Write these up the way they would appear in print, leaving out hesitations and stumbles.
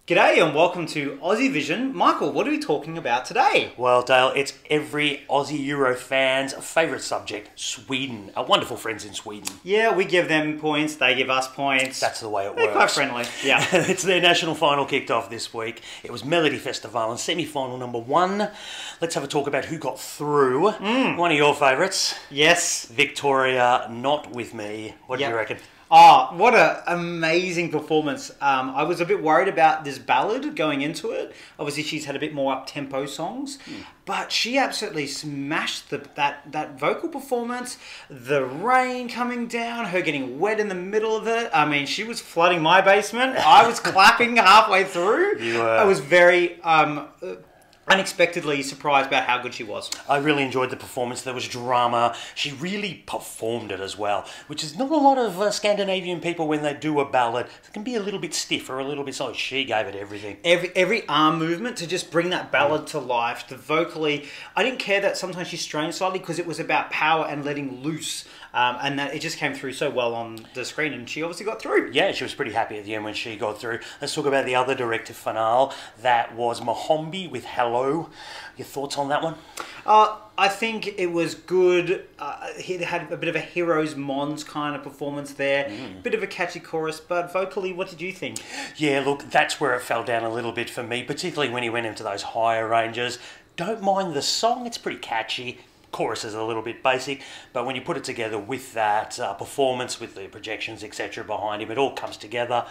G'day and welcome to Aussie Vision. Michael, what are we talking about today? Well, Dale, it's every Aussie Euro fan's favourite subject, Sweden. Our wonderful friends in Sweden. Yeah, we give them points, they give us points. That's the way it They're works. quite friendly, yeah. It's their national final kicked off this week. It was Melodifestivalen, semi-final number 1. Let's have a talk about who got through. One of your favourites. Yes. Victoria, Not With Me. What do you reckon? Oh, what an amazing performance. I was a bit worried about this ballad going into it. Obviously, she's had a bit more up-tempo songs. But she absolutely smashed that vocal performance. The rain coming down, her getting wet in the middle of it. I mean, she was flooding my basement. I was clapping halfway through. You were. I was very unexpectedly surprised about how good she was. I really enjoyed the performance. There was drama. She really performed it as well, which is not a lot of Scandinavian people when they do a ballad. It can be a little bit stiff or a little bit solid. She gave it everything. Every arm movement to just bring that ballad to life. The vocally, I didn't care that sometimes she strained slightly because it was about power and letting loose. And that it just came through so well on the screen, and she obviously got through. Yeah, she was pretty happy at the end when she got through. Let's talk about the other director finale. That was Mohombi with Hello. Your thoughts on that one? I think it was good. He had a bit of a Heroes Mons kind of performance there. Bit of a catchy chorus, but vocally, what did you think? Yeah, look, that's where it fell down a little bit for me, particularly when he went into those higher ranges. Don't mind the song, it's pretty catchy. Chorus is a little bit basic, but when you put it together with that performance, with the projections, etc. behind him, it all comes together.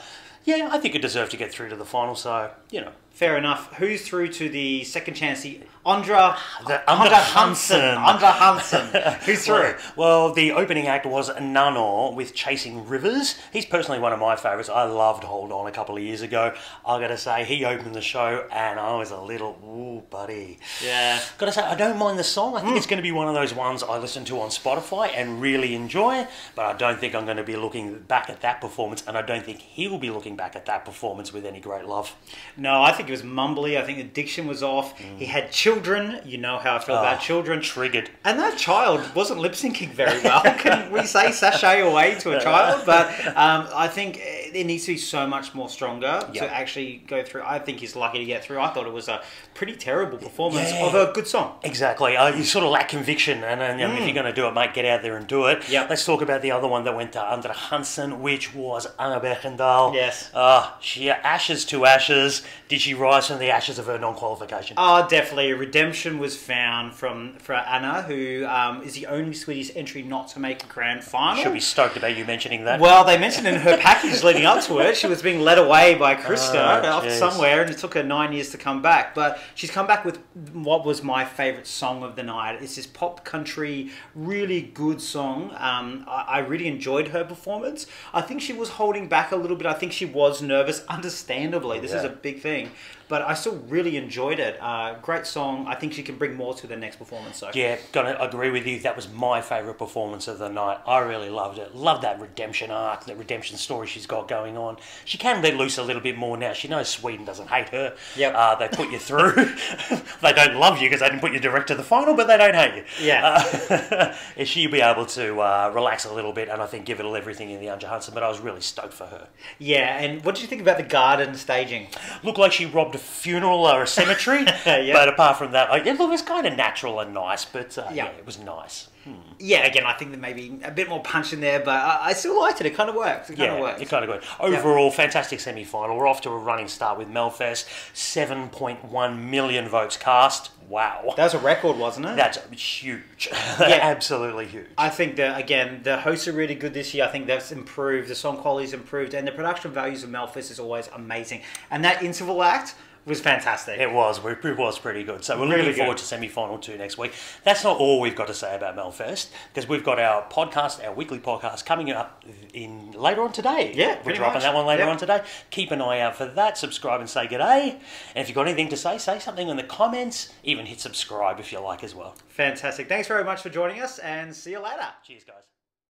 Yeah, I think it deserved to get through to the final, so, you know. Fair enough. Who's through to the second chance? The Andra Chansen. Andra Chansen. Who's through? Well, the opening act was Nano with Chasing Rivers. He's personally one of my favourites. I loved Hold On a couple of years ago. I got to say, he opened the show and I was a little, ooh, buddy. Yeah. Got to say, I don't mind the song. I think it's going to be one of those ones I listen to on Spotify and really enjoy, but I don't think I'm going to be looking back at that performance, and I don't think he'll be looking back at that performance with any great love. No, I think it was mumbly. I think the diction was off. He had children. You know how I feel about children. Triggered. And that child wasn't lip-syncing very well. Can we say sashay away to a child? But I think it needs to be so much more stronger to actually go through. I think he's lucky to get through. I thought it was a pretty terrible performance of a good song. Exactly. You sort of lack conviction, and if you're going to do it, mate, get out there and do it. Yep. Let's talk about the other one that went to Andra Chansen, which was Anna Bergendahl. Yes. She ashes to ashes. Did she rise from the ashes of her non-qualification? Oh, definitely. Redemption was found for Anna, who is the only Swedish entry not to make a grand final. Should be stoked about you mentioning that. Well, they mentioned in her package leading up to it, she was being led away by Krista off somewhere, and it took her 9 years to come back. But she's come back with what was my favourite song of the night. It's this pop country, really good song. I really enjoyed her performance. I think she was holding back a little bit. I think she was nervous, understandably. This is a big thing. But I still really enjoyed it. Great song. I think she can bring more to the next performance. So. Yeah, gonna agree with you. That was my favourite performance of the night. I really loved it. Loved that redemption arc, that redemption story she's got going on. She can let loose a little bit more now. She knows Sweden doesn't hate her. Yep. They put you through. They don't love you because they didn't put you direct to the final, but they don't hate you. Yeah. She'll be able to relax a little bit and I think give it all everything in the Andra Chansen, but I was really stoked for her. Yeah, and what did you think about the garden staging? Looked like she robbed a funeral or a cemetery, but apart from that, it was kind of natural and nice, but yeah, it was nice. Yeah, again, I think there may be a bit more punch in there, but I still liked it. It kind of worked. It kind of worked. It kind of worked. Overall, fantastic semi-final. We're off to a running start with Melfest. 7.1 million votes cast. Wow. That was a record, wasn't it? That's huge. Yeah. Absolutely huge. I think that, again, the hosts are really good this year. I think that's improved. The song quality's improved. And the production values of Melfest is always amazing. And that interval act was fantastic. It was pretty good. So we're looking forward to semi-final 2 next week. That's not all we've got to say about Melfest, because we've got our podcast, our weekly podcast, coming up later on today. Yeah, we're dropping that one later on today. Keep an eye out for that. Subscribe and say g'day. And if you've got anything to say something in the comments. Even hit subscribe if you like as well. Fantastic. Thanks very much for joining us, and see you later. Cheers, guys.